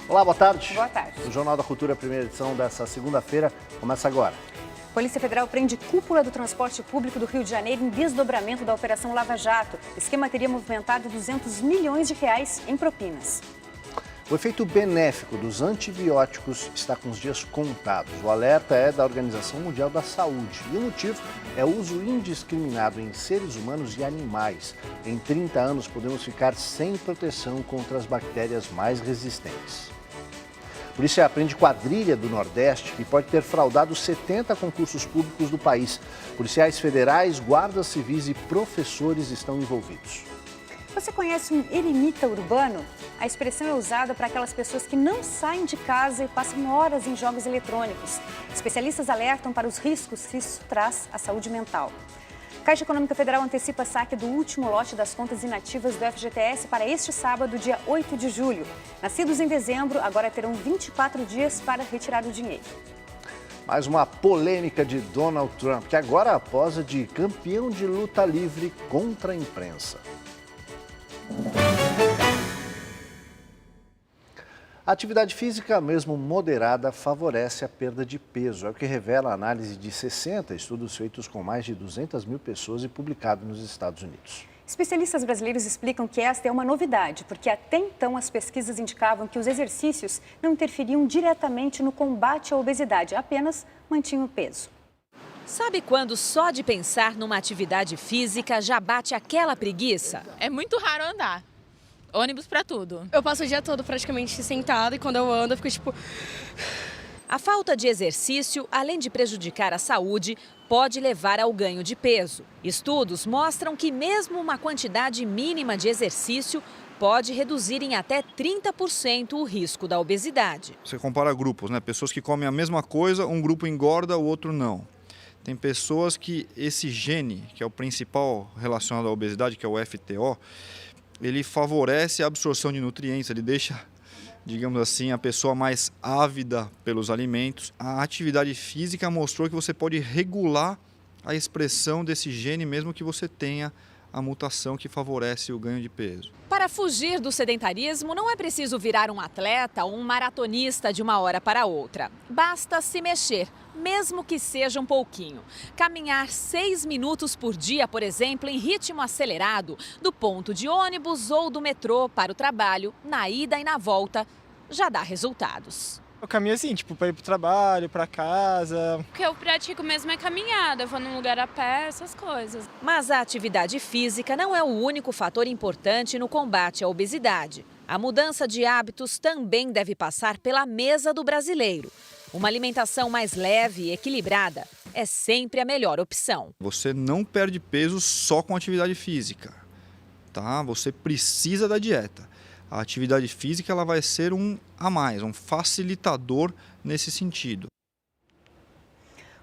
Olá, boa tarde. Boa tarde. O Jornal da Cultura, primeira edição dessa segunda-feira, começa agora. Polícia Federal prende cúpula do transporte público do Rio de Janeiro em desdobramento da Operação Lava Jato. O esquema teria movimentado 200 milhões de reais em propinas. O efeito benéfico dos antibióticos está com os dias contados. O alerta é da Organização Mundial da Saúde e o motivo é o uso indiscriminado em seres humanos e animais. Em 30 anos podemos ficar sem proteção contra as bactérias mais resistentes. A polícia prende quadrilha do Nordeste que pode ter fraudado 70 concursos públicos do país. Policiais federais, guardas civis e professores estão envolvidos. Você conhece um eremita urbano? A expressão é usada para aquelas pessoas que não saem de casa e passam horas em jogos eletrônicos. Especialistas alertam para os riscos que isso traz à saúde mental. Caixa Econômica Federal antecipa saque do último lote das contas inativas do FGTS para este sábado, dia 8 de julho. Nascidos em dezembro, agora terão 24 dias para retirar o dinheiro. Mais uma polêmica de Donald Trump, que agora posa de campeão de luta livre contra a imprensa. A atividade física, mesmo moderada, favorece a perda de peso. É o que revela a análise de 60 estudos feitos com mais de 200 mil pessoas e publicado nos Estados Unidos. Especialistas brasileiros explicam que esta é uma novidade, porque até então as pesquisas indicavam que os exercícios não interferiam diretamente no combate à obesidade, apenas mantinham o peso. Sabe quando só de pensar numa atividade física já bate aquela preguiça? É muito raro andar. Ônibus pra tudo. Eu passo o dia todo praticamente sentada e quando eu ando eu fico tipo... A falta de exercício, além de prejudicar a saúde, pode levar ao ganho de peso. Estudos mostram que mesmo uma quantidade mínima de exercício pode reduzir em até 30% o risco da obesidade. Você compara grupos, né? Pessoas que comem a mesma coisa, um grupo engorda, o outro não. Tem pessoas que esse gene, que é o principal relacionado à obesidade, que é o FTO, ele favorece a absorção de nutrientes, ele deixa, digamos assim, a pessoa mais ávida pelos alimentos. A atividade física mostrou que você pode regular a expressão desse gene, mesmo que você tenha a mutação que favorece o ganho de peso. Para fugir do sedentarismo, não é preciso virar um atleta ou um maratonista de uma hora para outra. Basta se mexer, mesmo que seja um pouquinho. Caminhar 6 minutos por dia, por exemplo, em ritmo acelerado, do ponto de ônibus ou do metrô para o trabalho, na ida e na volta, já dá resultados. Eu caminho assim, tipo, para ir pro trabalho, para casa. O que eu pratico mesmo é caminhada, eu vou num lugar a pé, essas coisas. Mas a atividade física não é o único fator importante no combate à obesidade. A mudança de hábitos também deve passar pela mesa do brasileiro. Uma alimentação mais leve e equilibrada é sempre a melhor opção. Você não perde peso só com atividade física, tá? Você precisa da dieta. A atividade física ela vai ser um a mais, um facilitador nesse sentido.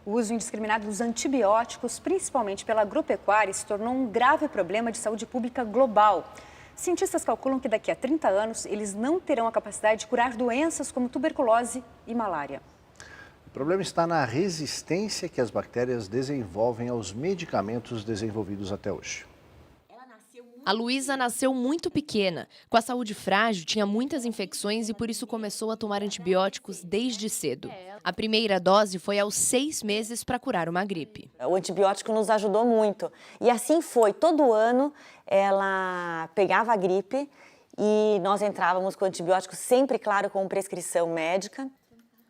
O uso indiscriminado dos antibióticos, principalmente pela agropecuária, se tornou um grave problema de saúde pública global. Cientistas calculam que daqui a 30 anos eles não terão a capacidade de curar doenças como tuberculose e malária. O problema está na resistência que as bactérias desenvolvem aos medicamentos desenvolvidos até hoje. A Luísa nasceu muito pequena. Com a saúde frágil, tinha muitas infecções e por isso começou a tomar antibióticos desde cedo. A primeira dose foi aos 6 meses para curar uma gripe. O antibiótico nos ajudou muito. E assim foi. Todo ano ela pegava a gripe e nós entrávamos com antibiótico sempre, claro, com prescrição médica.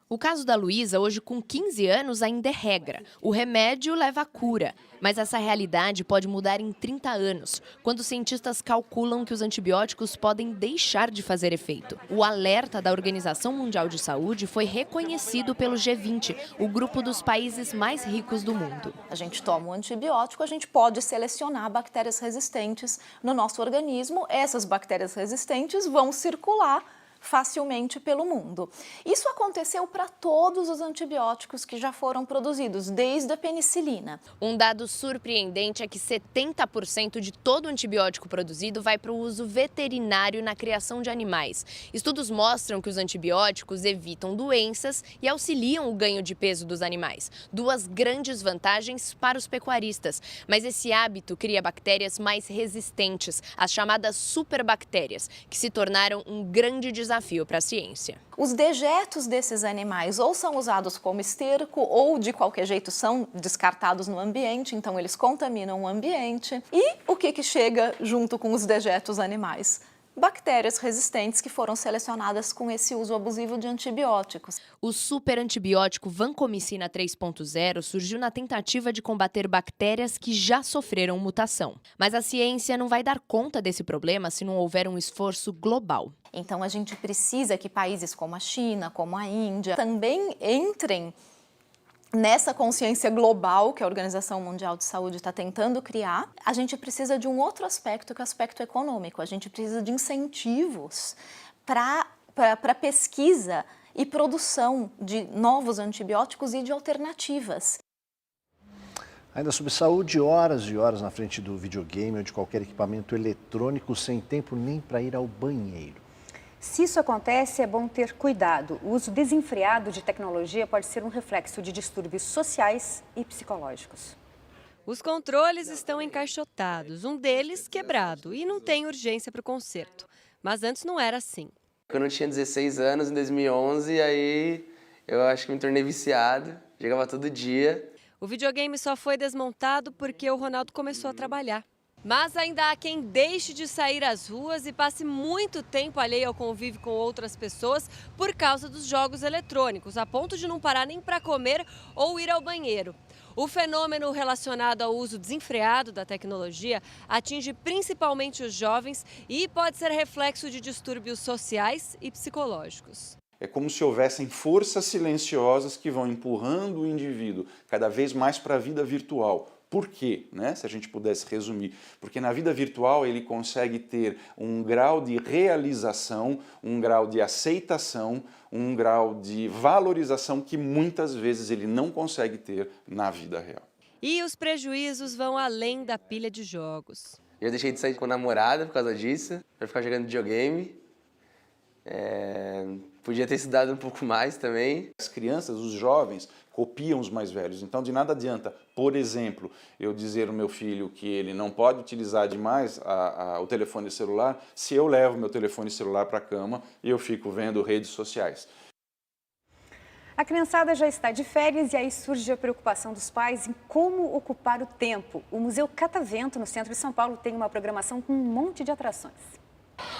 O caso da Luísa, hoje com 15 anos, ainda é regra. O remédio leva à cura. Mas essa realidade pode mudar em 30 anos, quando cientistas calculam que os antibióticos podem deixar de fazer efeito. O alerta da Organização Mundial de Saúde foi reconhecido pelo G20, o grupo dos países mais ricos do mundo. A gente toma um antibiótico, a gente pode selecionar bactérias resistentes no nosso organismo. Essas bactérias resistentes vão circular facilmente pelo mundo. Isso aconteceu para todos os antibióticos que já foram produzidos, desde a penicilina. Um dado surpreendente é que 70% de todo antibiótico produzido vai para o uso veterinário na criação de animais. Estudos mostram que os antibióticos evitam doenças e auxiliam o ganho de peso dos animais. Duas grandes vantagens para os pecuaristas. Mas esse hábito cria bactérias mais resistentes, as chamadas superbactérias, que se tornaram um grande desafio desafio para a ciência. Os dejetos desses animais ou são usados como esterco ou, de qualquer jeito, são descartados no ambiente, então eles contaminam o ambiente. E o que chega junto com os dejetos animais? Bactérias resistentes que foram selecionadas com esse uso abusivo de antibióticos. O superantibiótico vancomicina 3.0 surgiu na tentativa de combater bactérias que já sofreram mutação. Mas a ciência não vai dar conta desse problema se não houver um esforço global. Então a gente precisa que países como a China, como a Índia, também entrem nessa consciência global que a Organização Mundial de Saúde está tentando criar. A gente precisa de um outro aspecto, que é o aspecto econômico. A gente precisa de incentivos para pesquisa e produção de novos antibióticos e de alternativas. Ainda sobre saúde, horas e horas na frente do videogame ou de qualquer equipamento eletrônico sem tempo nem para ir ao banheiro. Se isso acontece, é bom ter cuidado. O uso desenfreado de tecnologia pode ser um reflexo de distúrbios sociais e psicológicos. Os controles estão encaixotados, um deles quebrado, e não tem urgência para o conserto. Mas antes não era assim. Quando eu tinha 16 anos, em 2011, aí eu acho que me tornei viciado, jogava todo dia. O videogame só foi desmontado porque o Ronaldo começou a trabalhar. Mas ainda há quem deixe de sair às ruas e passe muito tempo alheio ao convívio com outras pessoas por causa dos jogos eletrônicos, a ponto de não parar nem para comer ou ir ao banheiro. O fenômeno relacionado ao uso desenfreado da tecnologia atinge principalmente os jovens e pode ser reflexo de distúrbios sociais e psicológicos. É como se houvessem forças silenciosas que vão empurrando o indivíduo cada vez mais para a vida virtual. Por quê? Se a gente pudesse resumir. Porque na vida virtual ele consegue ter um grau de realização, um grau de aceitação, um grau de valorização que muitas vezes ele não consegue ter na vida real. E os prejuízos vão além da pilha de jogos. Eu deixei de sair com a namorada por causa disso, para ficar jogando videogame. Podia ter estudado um pouco mais também. As crianças, os jovens, copiam os mais velhos. Então, de nada adianta, por exemplo, eu dizer ao meu filho que ele não pode utilizar demais o telefone celular se eu levo meu telefone celular para a cama e eu fico vendo redes sociais. A criançada já está de férias e aí surge a preocupação dos pais em como ocupar o tempo. O Museu Catavento, no centro de São Paulo, tem uma programação com um monte de atrações.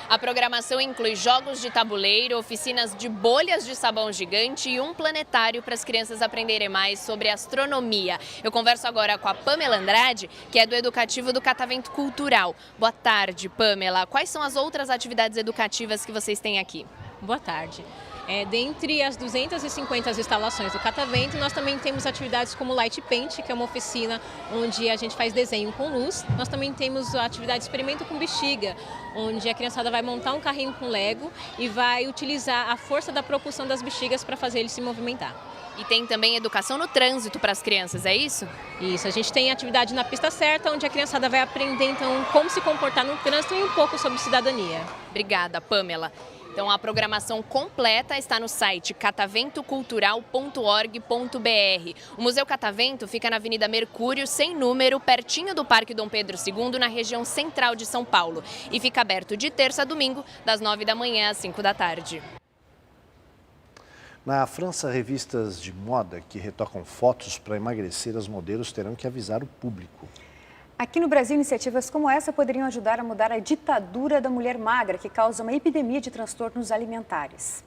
A programação inclui jogos de tabuleiro, oficinas de bolhas de sabão gigante e um planetário para as crianças aprenderem mais sobre astronomia. Eu converso agora com a Pamela Andrade, que é do Educativo do Catavento Cultural. Boa tarde, Pamela. Quais são as outras atividades educativas que vocês têm aqui? Boa tarde. Dentre as 250 instalações do Catavento, nós também temos atividades como Light Paint, que é uma oficina onde a gente faz desenho com luz. Nós também temos a atividade Experimento com Bexiga, onde a criançada vai montar um carrinho com Lego e vai utilizar a força da propulsão das bexigas para fazer ele se movimentar. E tem também educação no trânsito para as crianças, é isso? Isso, a gente tem atividade na pista certa, onde a criançada vai aprender então como se comportar no trânsito e um pouco sobre cidadania. Obrigada, Pamela. Então, a programação completa está no site cataventocultural.org.br. O Museu Catavento fica na Avenida Mercúrio, sem número, pertinho do Parque Dom Pedro II, na região central de São Paulo. E fica aberto de terça a domingo, das 9 da manhã às 5 da tarde. Na França, revistas de moda que retocam fotos para emagrecer as modelos terão que avisar o público. Aqui no Brasil, iniciativas como essa poderiam ajudar a mudar a ditadura da mulher magra, que causa uma epidemia de transtornos alimentares.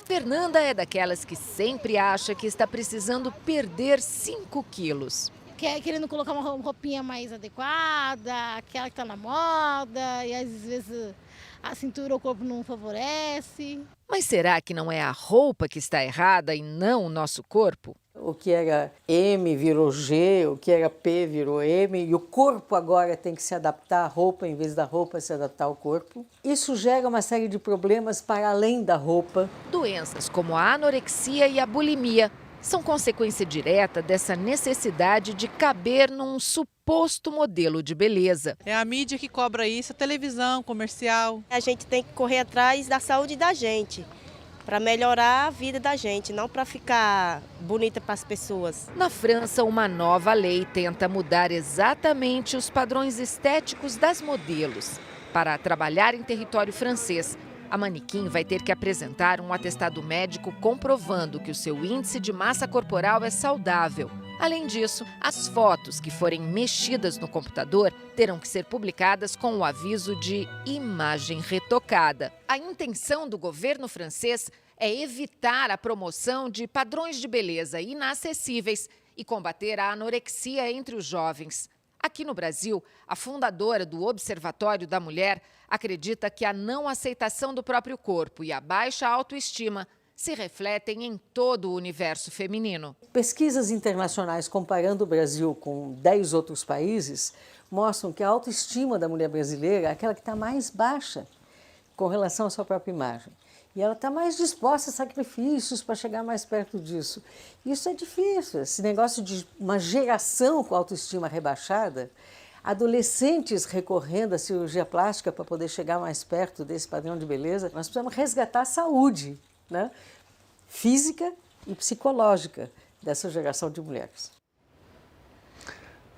Fernanda é daquelas que sempre acha que está precisando perder 5 quilos. Querendo colocar uma roupinha mais adequada, aquela que está na moda, e às vezes a cintura ou o corpo não favorece. Mas será que não é a roupa que está errada e não o nosso corpo? O que era M virou G, o que era P virou M, e o corpo agora tem que se adaptar à roupa em vez da roupa se adaptar ao corpo. Isso gera uma série de problemas para além da roupa. Doenças como a anorexia e a bulimia são consequência direta dessa necessidade de caber num suposto modelo de beleza. É a mídia que cobra isso, a televisão, comercial. A gente tem que correr atrás da saúde da gente, para melhorar a vida da gente, não para ficar bonita para as pessoas. Na França, uma nova lei tenta mudar exatamente os padrões estéticos das modelos. Para trabalhar em território francês, A manequim vai ter que apresentar um atestado médico comprovando que o seu índice de massa corporal é saudável. Além disso, as fotos que forem mexidas no computador terão que ser publicadas com o aviso de imagem retocada. A intenção do governo francês é evitar a promoção de padrões de beleza inacessíveis e combater a anorexia entre os jovens. Aqui no Brasil, a fundadora do Observatório da Mulher acredita que a não aceitação do próprio corpo e a baixa autoestima se refletem em todo o universo feminino. Pesquisas internacionais comparando o Brasil com 10 outros países mostram que a autoestima da mulher brasileira é aquela que está mais baixa com relação à sua própria imagem. E ela está mais disposta a sacrifícios para chegar mais perto disso. Isso é difícil, esse negócio de uma geração com autoestima rebaixada, adolescentes recorrendo à cirurgia plástica para poder chegar mais perto desse padrão de beleza. Nós precisamos resgatar a saúde, né, física e psicológica dessa geração de mulheres.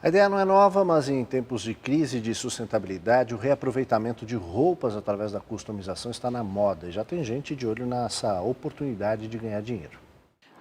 A ideia não é nova, mas em tempos de crise de sustentabilidade, o reaproveitamento de roupas através da customização está na moda. E já tem gente de olho nessa oportunidade de ganhar dinheiro.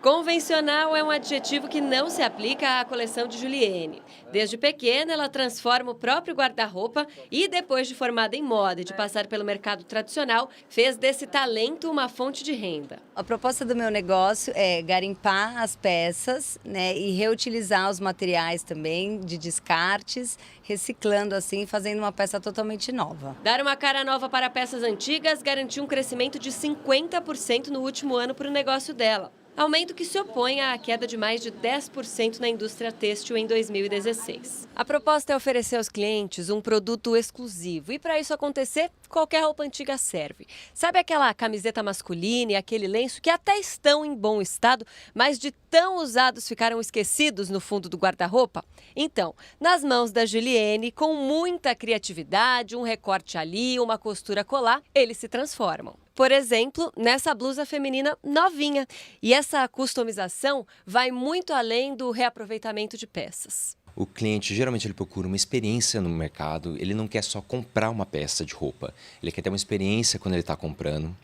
Convencional é um adjetivo que não se aplica à coleção de Juliene. Desde pequena, ela transforma o próprio guarda-roupa e, depois de formada em moda e de passar pelo mercado tradicional, fez desse talento uma fonte de renda. A proposta do meu negócio é garimpar as peças, né, e reutilizar os materiais também de descartes, reciclando assim, fazendo uma peça totalmente nova. Dar uma cara nova para peças antigas garantiu um crescimento de 50% no último ano para o negócio dela. Aumento que se opõe à queda de mais de 10% na indústria têxtil em 2016. A proposta é oferecer aos clientes um produto exclusivo e, para isso acontecer, qualquer roupa antiga serve. Sabe aquela camiseta masculina e aquele lenço que até estão em bom estado, mas de tão usados ficaram esquecidos no fundo do guarda-roupa? Então, nas mãos da Juliene, com muita criatividade, um recorte ali, uma costura colar, eles se transformam. Por exemplo, nessa blusa feminina novinha. E essa customização vai muito além do reaproveitamento de peças. O cliente, geralmente, ele procura uma experiência no mercado. Ele não quer só comprar uma peça de roupa. Ele quer ter uma experiência quando ele está comprando.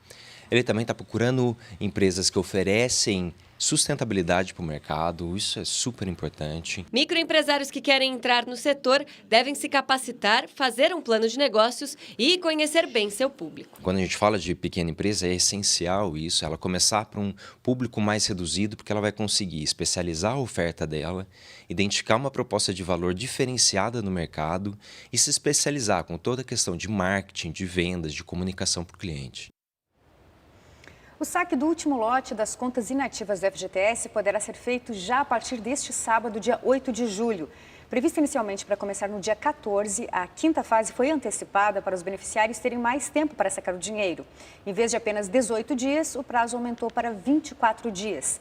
Ele também está procurando empresas que oferecem sustentabilidade para o mercado, isso é super importante. Microempresários que querem entrar no setor devem se capacitar, fazer um plano de negócios e conhecer bem seu público. Quando a gente fala de pequena empresa, é essencial isso, ela começar para um público mais reduzido, porque ela vai conseguir especializar a oferta dela, identificar uma proposta de valor diferenciada no mercado e se especializar com toda a questão de marketing, de vendas, de comunicação para o cliente. O saque do último lote das contas inativas do FGTS poderá ser feito já a partir deste sábado, dia 8 de julho. Prevista inicialmente para começar no dia 14, a quinta fase foi antecipada para os beneficiários terem mais tempo para sacar o dinheiro. Em vez de apenas 18 dias, o prazo aumentou para 24 dias.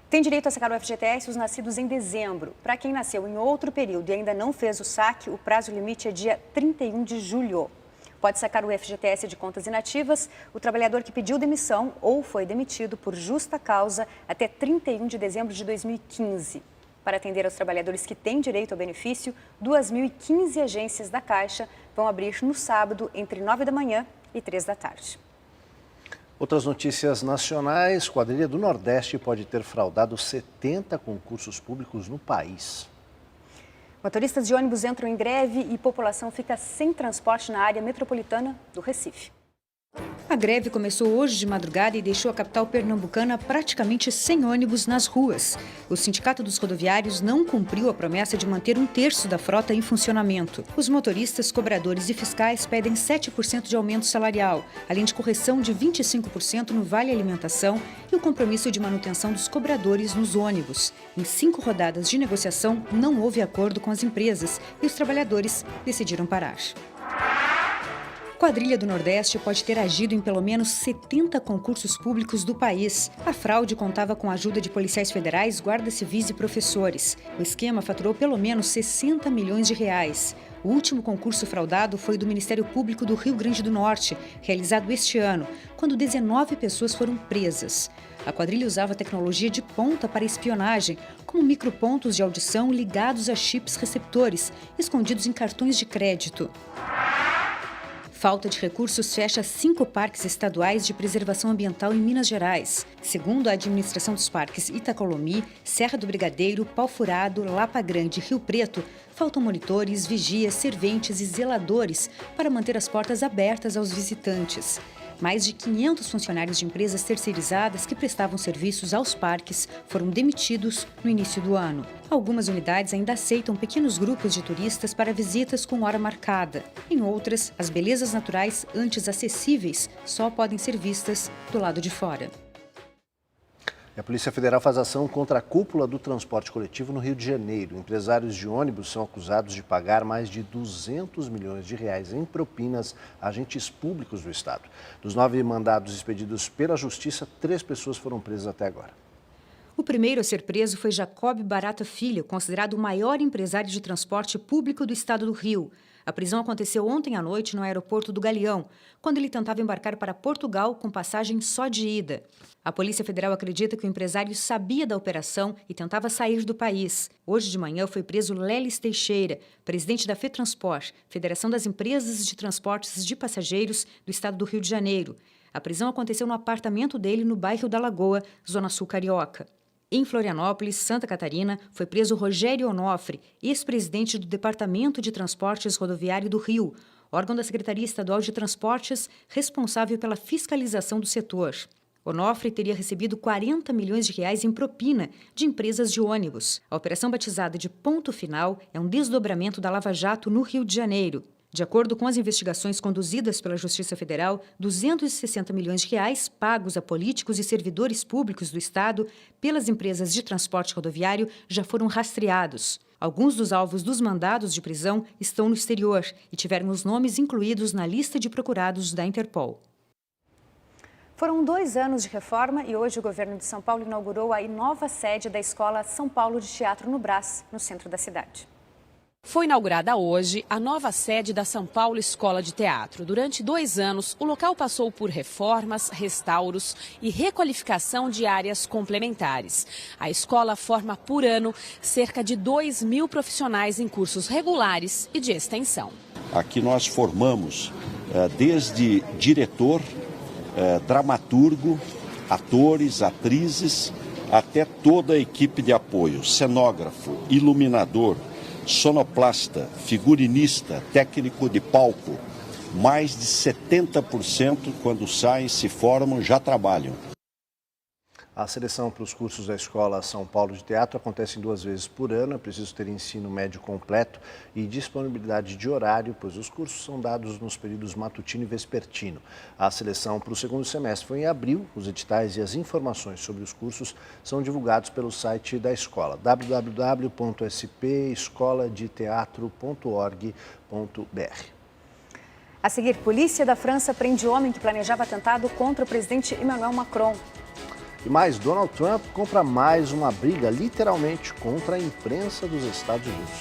Tem direito a sacar o FGTS os nascidos em dezembro. Para quem nasceu em outro período e ainda não fez o saque, o prazo limite é dia 31 de julho. Pode sacar o FGTS de contas inativas o trabalhador que pediu demissão ou foi demitido por justa causa até 31 de dezembro de 2015. Para atender aos trabalhadores que têm direito ao benefício, 2.015 agências da Caixa vão abrir no sábado entre 9 da manhã e 3 da tarde. Outras notícias nacionais, Quadrilha do Nordeste pode ter fraudado 70 concursos públicos no país. Motoristas de ônibus entram em greve e população fica sem transporte na área metropolitana do Recife. A greve começou hoje de madrugada e deixou a capital pernambucana praticamente sem ônibus nas ruas. O Sindicato dos Rodoviários não cumpriu a promessa de manter 1/3 da frota em funcionamento. Os motoristas, cobradores e fiscais pedem 7% de aumento salarial, além de correção de 25% no Vale Alimentação e o compromisso de manutenção dos cobradores nos ônibus. Em 5 rodadas de negociação, não houve acordo com as empresas e os trabalhadores decidiram parar. Quadrilha do Nordeste pode ter agido em pelo menos 70 concursos públicos do país. A fraude contava com a ajuda de policiais federais, guardas civis e professores. O esquema faturou pelo menos 60 milhões de reais. O último concurso fraudado foi do Ministério Público do Rio Grande do Norte, realizado este ano, quando 19 pessoas foram presas. A quadrilha usava tecnologia de ponta para espionagem, como micropontos de audição ligados a chips receptores, escondidos em cartões de crédito. Falta de recursos fecha 5 parques estaduais de preservação ambiental em Minas Gerais. Segundo a administração dos parques Itacolomi, Serra do Brigadeiro, Pau Furado, Lapa Grande e Rio Preto, faltam monitores, vigias, serventes e zeladores para manter as portas abertas aos visitantes. Mais de 500 funcionários de empresas terceirizadas que prestavam serviços aos parques foram demitidos no início do ano. Algumas unidades ainda aceitam pequenos grupos de turistas para visitas com hora marcada. Em outras, as belezas naturais, antes acessíveis, só podem ser vistas do lado de fora. A Polícia Federal faz ação contra a cúpula do transporte coletivo no Rio de Janeiro. Empresários de ônibus são acusados de pagar mais de 200 milhões de reais em propinas a agentes públicos do Estado. Dos 9 mandados expedidos pela Justiça, 3 pessoas foram presas até agora. O primeiro a ser preso foi Jacob Barata Filho, considerado o maior empresário de transporte público do Estado do Rio. A prisão aconteceu ontem à noite no aeroporto do Galeão, quando ele tentava embarcar para Portugal com passagem só de ida. A Polícia Federal acredita que o empresário sabia da operação e tentava sair do país. Hoje de manhã foi preso Lelis Teixeira, presidente da FETransport, Federação das Empresas de Transportes de Passageiros do Estado do Rio de Janeiro. A prisão aconteceu no apartamento dele no bairro da Lagoa, Zona Sul Carioca. Em Florianópolis, Santa Catarina, foi preso Rogério Onofre, ex-presidente do Departamento de Transportes Rodoviário do Rio, órgão da Secretaria Estadual de Transportes responsável pela fiscalização do setor. Onofre teria recebido 40 milhões de reais em propina de empresas de ônibus. A operação batizada de Ponto Final é um desdobramento da Lava Jato no Rio de Janeiro. De acordo com as investigações conduzidas pela Justiça Federal, 260 milhões de reais pagos a políticos e servidores públicos do Estado pelas empresas de transporte rodoviário já foram rastreados. Alguns dos alvos dos mandados de prisão estão no exterior e tiveram os nomes incluídos na lista de procurados da Interpol. Foram 2 anos de reforma e hoje o governo de São Paulo inaugurou a nova sede da Escola São Paulo de Teatro no Brás, no centro da cidade. Foi inaugurada hoje a nova sede da São Paulo Escola de Teatro. Durante 2 anos, o local passou por reformas, restauros e requalificação de áreas complementares. A escola forma por ano cerca de 2.000 profissionais em cursos regulares e de extensão. Aqui nós formamos desde diretor, dramaturgo, atores, atrizes, até toda a equipe de apoio, cenógrafo, iluminador, sonoplasta, figurinista, técnico de palco. Mais de 70% quando saem, se formam, já trabalham. A seleção para os cursos da Escola São Paulo de Teatro acontece 2 vezes por ano. É preciso ter ensino médio completo e disponibilidade de horário, pois os cursos são dados nos períodos matutino e vespertino. A seleção para o 2º semestre foi em abril. Os editais e as informações sobre os cursos são divulgados pelo site da escola, www.spescoladeteatro.org.br. A seguir, polícia da França prende homem que planejava atentado contra o presidente Emmanuel Macron. E mais, Donald Trump compra mais uma briga, literalmente, contra a imprensa dos Estados Unidos.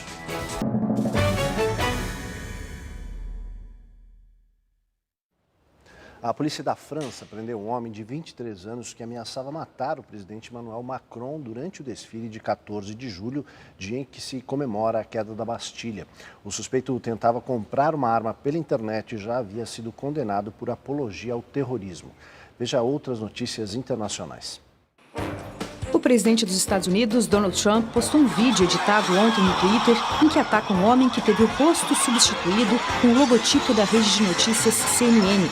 A polícia da França prendeu um homem de 23 anos que ameaçava matar o presidente Emmanuel Macron durante o desfile de 14 de julho, dia em que se comemora a queda da Bastilha. O suspeito tentava comprar uma arma pela internet e já havia sido condenado por apologia ao terrorismo. Veja outras notícias internacionais. O presidente dos Estados Unidos, Donald Trump, postou um vídeo editado ontem no Twitter em que ataca um homem que teve o rosto substituído com o logotipo da rede de notícias CNN.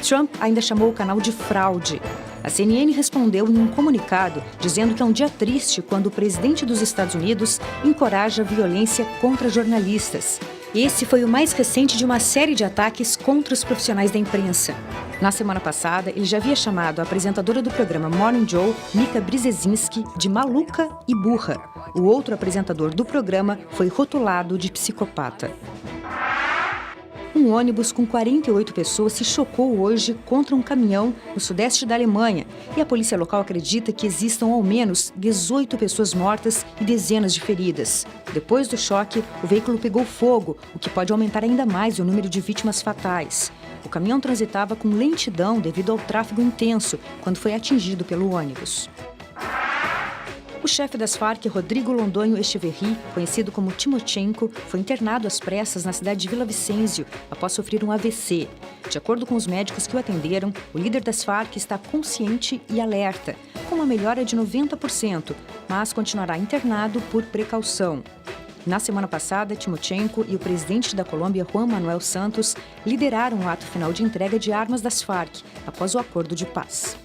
Trump ainda chamou o canal de fraude. A CNN respondeu em um comunicado dizendo que é um dia triste quando o presidente dos Estados Unidos encoraja a violência contra jornalistas. Esse foi o mais recente de uma série de ataques contra os profissionais da imprensa. Na semana passada, ele já havia chamado a apresentadora do programa Morning Joe, Mika Brzezinski, de maluca e burra. O outro apresentador do programa foi rotulado de psicopata. Um ônibus com 48 pessoas se chocou hoje contra um caminhão no sudeste da Alemanha e a polícia local acredita que existam ao menos 18 pessoas mortas e dezenas de feridas. Depois do choque, o veículo pegou fogo, o que pode aumentar ainda mais o número de vítimas fatais. O caminhão transitava com lentidão devido ao tráfego intenso quando foi atingido pelo ônibus. O chefe das Farc, Rodrigo Londonho Echeverri, conhecido como Timochenko, foi internado às pressas na cidade de Vila Vicêncio após sofrer um AVC. De acordo com os médicos que o atenderam, o líder das Farc está consciente e alerta, com uma melhora de 90%, mas continuará internado por precaução. Na semana passada, Timochenko e o presidente da Colômbia, Juan Manuel Santos, lideraram o ato final de entrega de armas das Farc, após o acordo de paz.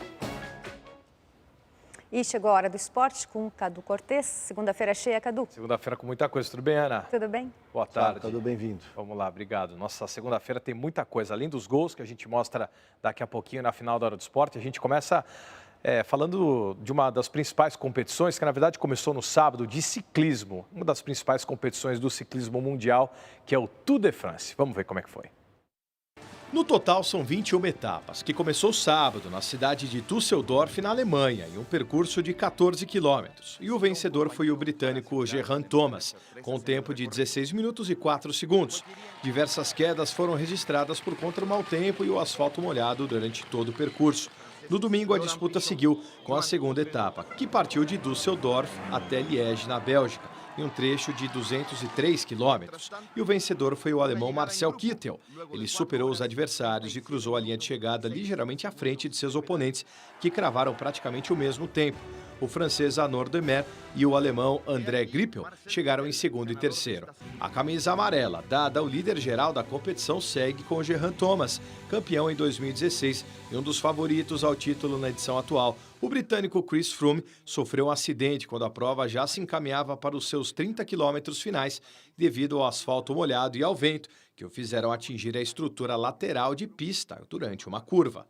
E chegou a hora do esporte com Cadu Cortez. Segunda-feira cheia, Cadu. Segunda-feira com muita coisa. Tudo bem, Ana? Tudo bem? Boa tarde. Cadu, bem-vindo. Vamos lá, obrigado. Nossa segunda-feira tem muita coisa. Além dos gols que a gente mostra daqui a pouquinho na final da Hora do Esporte, a gente começa falando de uma das principais competições, que na verdade começou no sábado, de ciclismo. Uma das principais competições do ciclismo mundial, que é o Tour de France. Vamos ver como é que foi. No total, são 21 etapas, que começou sábado na cidade de Düsseldorf, na Alemanha, em um percurso de 14 quilômetros. E o vencedor foi o britânico Geraint Thomas, com um tempo de 16 minutos e 4 segundos. Diversas quedas foram registradas por conta do mau tempo e o asfalto molhado durante todo o percurso. No domingo, a disputa seguiu com a segunda etapa, que partiu de Düsseldorf até Liège, na Bélgica, em um trecho de 203 quilômetros. E o vencedor foi o alemão Marcel Kittel. Ele superou os adversários e cruzou a linha de chegada ligeiramente à frente de seus oponentes, que cravaram praticamente o mesmo tempo. O francês Arnaud Demer e o alemão André Greipel chegaram em segundo e terceiro. A camisa amarela, dada ao líder geral da competição, segue com o Geraint Thomas, campeão em 2016 e um dos favoritos ao título na edição atual. O britânico Chris Froome sofreu um acidente quando a prova já se encaminhava para os seus 30 quilômetros finais, devido ao asfalto molhado e ao vento, que o fizeram atingir a estrutura lateral de pista durante uma curva.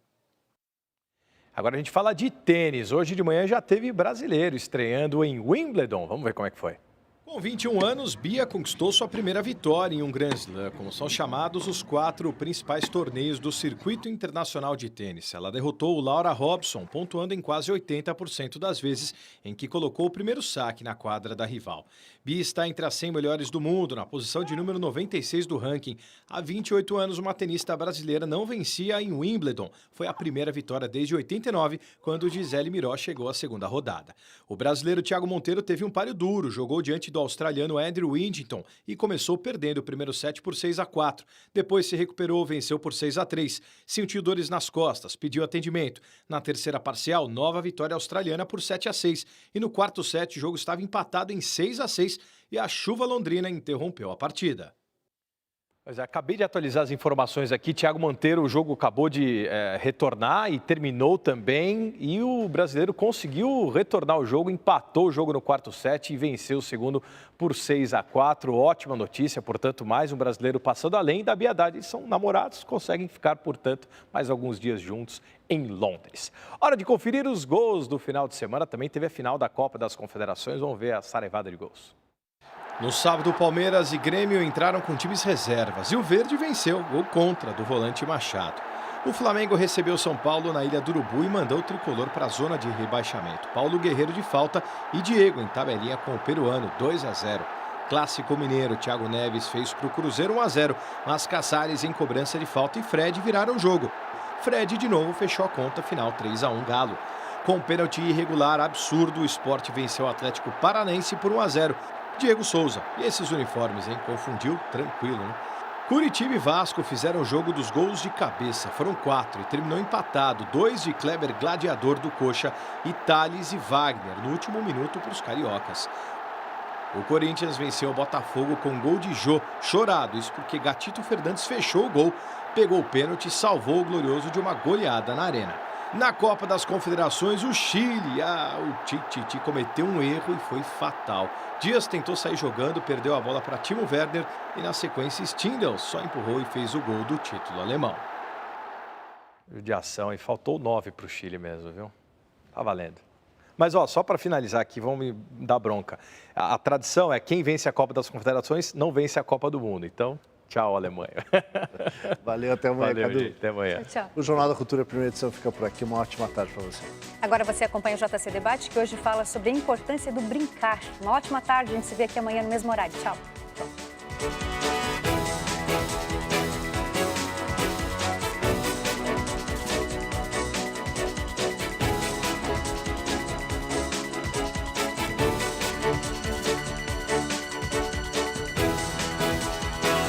Agora a gente fala de tênis. Hoje de manhã já teve brasileiro estreando em Wimbledon. Vamos ver como é que foi. Com 21 anos, Bia conquistou sua primeira vitória em um Grand Slam, como são chamados os 4 principais torneios do circuito internacional de tênis. Ela derrotou Laura Robson, pontuando em quase 80% das vezes em que colocou o primeiro saque na quadra da rival. Bia está entre as 100 melhores do mundo, na posição de número 96 do ranking. Há 28 anos, uma tenista brasileira não vencia em Wimbledon. Foi a primeira vitória desde 89, quando Gisele Miró chegou à segunda rodada. O brasileiro Thiago Monteiro teve um páreo duro, jogou diante do australiano Andrew Whittington e começou perdendo o primeiro set por 6-4. Depois se recuperou, venceu por 6-3. Sentiu dores nas costas, pediu atendimento. Na terceira parcial, nova vitória australiana por 7-6. E no quarto set, o jogo estava empatado em 6-6 e a chuva londrina interrompeu a partida. Pois é, acabei de atualizar as informações aqui. Thiago Monteiro, o jogo acabou de retornar e terminou também. E o brasileiro conseguiu retornar o jogo, empatou o jogo no quarto set e venceu o segundo por 6-4. Ótima notícia, portanto, mais um brasileiro passando além da Bia Haddad. Eles são namorados, conseguem ficar, portanto, mais alguns dias juntos em Londres. Hora de conferir os gols do final de semana. Também teve a final da Copa das Confederações. Vamos ver a saraivada de gols. No sábado, Palmeiras e Grêmio entraram com times reservas e o Verde venceu, gol contra do volante Machado. O Flamengo recebeu São Paulo na Ilha do Urubu e mandou o tricolor para a zona de rebaixamento. Paulo Guerreiro de falta e Diego em tabelinha com o peruano, 2-0. Clássico mineiro, Thiago Neves fez para o Cruzeiro 1-0, mas Casares em cobrança de falta e Fred viraram o jogo. Fred de novo fechou a conta, final 3-1 Galo. Com pênalti irregular absurdo, o Sport venceu o Atlético Paranaense por 1-0. Diego Souza. E esses uniformes, hein? Confundiu? Tranquilo, né? Curitiba e Vasco fizeram o jogo dos gols de cabeça. Foram 4 e terminou empatado. 2 de Kleber Gladiador do Coxa e Thales e Wagner no último minuto para os cariocas. O Corinthians venceu o Botafogo com gol de Jô. Chorado, isso porque Gatito Fernandes fechou o gol, pegou o pênalti e salvou o Glorioso de uma goleada na arena. Na Copa das Confederações, o Chile, o Tite cometeu um erro e foi fatal. Dias tentou sair jogando, perdeu a bola para Timo Werner e na sequência Stindl só empurrou e fez o gol do título alemão. Judiação, e faltou 9 para o Chile mesmo, viu? Tá valendo. Mas ó, só para finalizar aqui, vamos me dar bronca. A tradição é quem vence a Copa das Confederações não vence a Copa do Mundo, então... Tchau, Alemanha. Valeu, até amanhã, Valeu, Cadu. gente, até amanhã. Tchau. O Jornal da Cultura, primeira edição, fica por aqui. Uma ótima tarde para você. Agora você acompanha o JC Debate, que hoje fala sobre a importância do brincar. Uma ótima tarde, a gente se vê aqui amanhã no mesmo horário. Tchau. Tchau.